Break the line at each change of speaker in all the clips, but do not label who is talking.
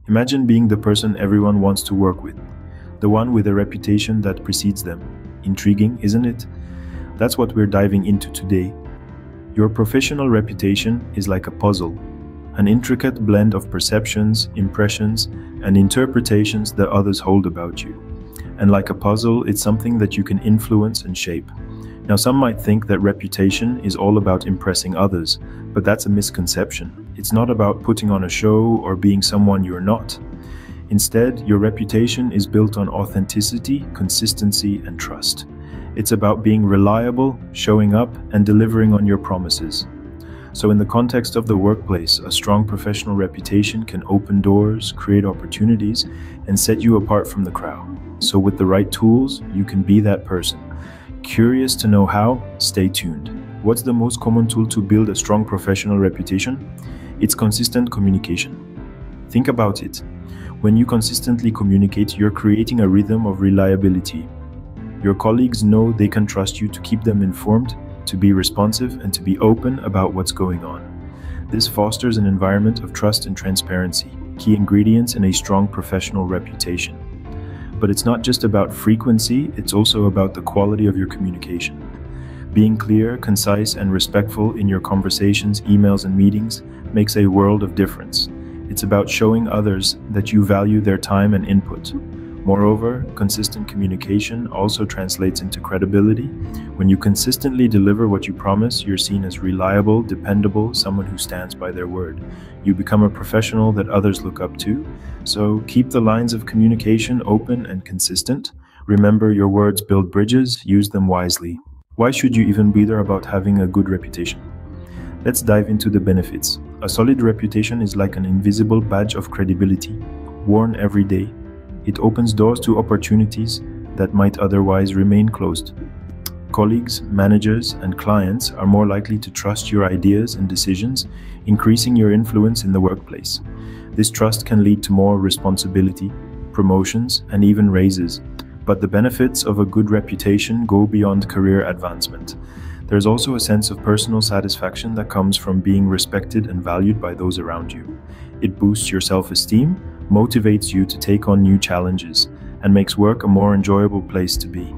Imagine being the person everyone wants to work with, the one with a reputation that precedes them. Intriguing, isn't it? That's what we're diving into today. Your professional reputation is like a puzzle, an intricate blend of perceptions, impressions, and interpretations that others hold about you. And like a puzzle, it's something that you can influence and shape. Now, some might think that reputation is all about impressing others, but that's a misconception. It's not about putting on a show or being someone you're not. Instead, your reputation is built on authenticity, consistency, and trust. It's about being reliable, showing up, and delivering on your promises. So in the context of the workplace, a strong professional reputation can open doors, create opportunities, and set you apart from the crowd. So with the right tools, you can be that person. Curious to know how? Stay tuned. What's the most common tool to build a strong professional reputation? It's consistent communication. Think about it. When you consistently communicate, you're creating a rhythm of reliability. Your colleagues know they can trust you to keep them informed, to be responsive, and to be open about what's going on. This fosters an environment of trust and transparency, key ingredients in a strong professional reputation. But it's not just about frequency, it's also about the quality of your communication. Being clear, concise, and respectful in your conversations, emails, and meetings makes a world of difference. It's about showing others that you value their time and input. Moreover, consistent communication also translates into credibility. When you consistently deliver what you promise, you're seen as reliable, dependable, someone who stands by their word. You become a professional that others look up to. So keep the lines of communication open and consistent. Remember, your words build bridges, use them wisely. Why should you even bother about having a good reputation? Let's dive into the benefits. A solid reputation is like an invisible badge of credibility, worn every day. It opens doors to opportunities that might otherwise remain closed. Colleagues, managers, and clients are more likely to trust your ideas and decisions, increasing your influence in the workplace. This trust can lead to more responsibility, promotions, and even raises. But the benefits of a good reputation go beyond career advancement. There's also a sense of personal satisfaction that comes from being respected and valued by those around you. It boosts your self-esteem, motivates you to take on new challenges, and makes work a more enjoyable place to be.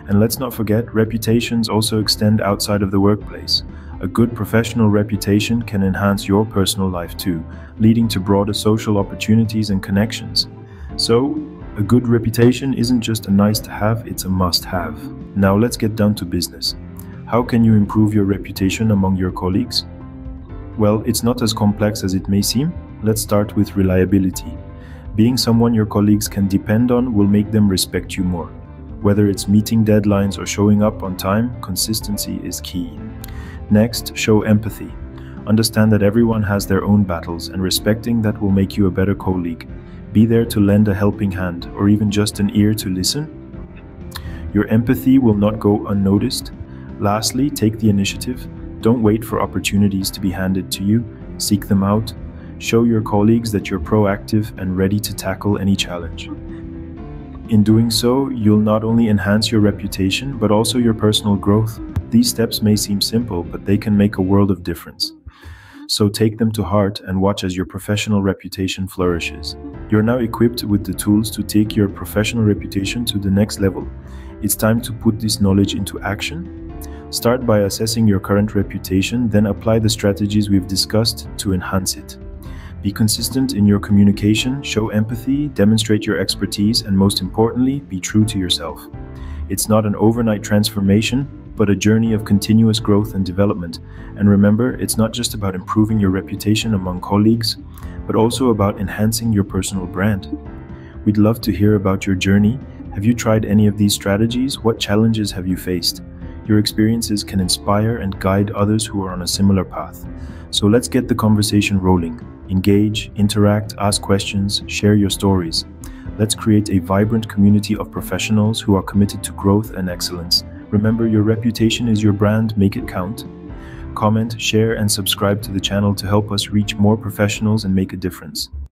And let's not forget, reputations also extend outside of the workplace. A good professional reputation can enhance your personal life too, leading to broader social opportunities and connections. So, a good reputation isn't just a nice to have, it's a must have. Now let's get down to business. How can you improve your reputation among your colleagues? Well, it's not as complex as it may seem. Let's start with reliability. Being someone your colleagues can depend on will make them respect you more. Whether it's meeting deadlines or showing up on time, consistency is key. Next, show empathy. Understand that everyone has their own battles, and respecting that will make you a better colleague. Be there to lend a helping hand, or even just an ear to listen. Your empathy will not go unnoticed. Lastly, take the initiative. Don't wait for opportunities to be handed to you. Seek them out. Show your colleagues that you're proactive and ready to tackle any challenge. In doing so, you'll not only enhance your reputation, but also your personal growth. These steps may seem simple, but they can make a world of difference. So take them to heart and watch as your professional reputation flourishes. You're now equipped with the tools to take your professional reputation to the next level. It's time to put this knowledge into action. Start by assessing your current reputation, then apply the strategies we've discussed to enhance it. Be consistent in your communication, show empathy, demonstrate your expertise, and most importantly, be true to yourself. It's not an overnight transformation, but a journey of continuous growth and development. And remember, it's not just about improving your reputation among colleagues, but also about enhancing your personal brand. We'd love to hear about your journey. Have you tried any of these strategies? What challenges have you faced? Your experiences can inspire and guide others who are on a similar path. So let's get the conversation rolling. Engage, interact, ask questions, share your stories. Let's create a vibrant community of professionals who are committed to growth and excellence. Remember, your reputation is your brand, make it count. Comment, share, and subscribe to the channel to help us reach more professionals and make a difference.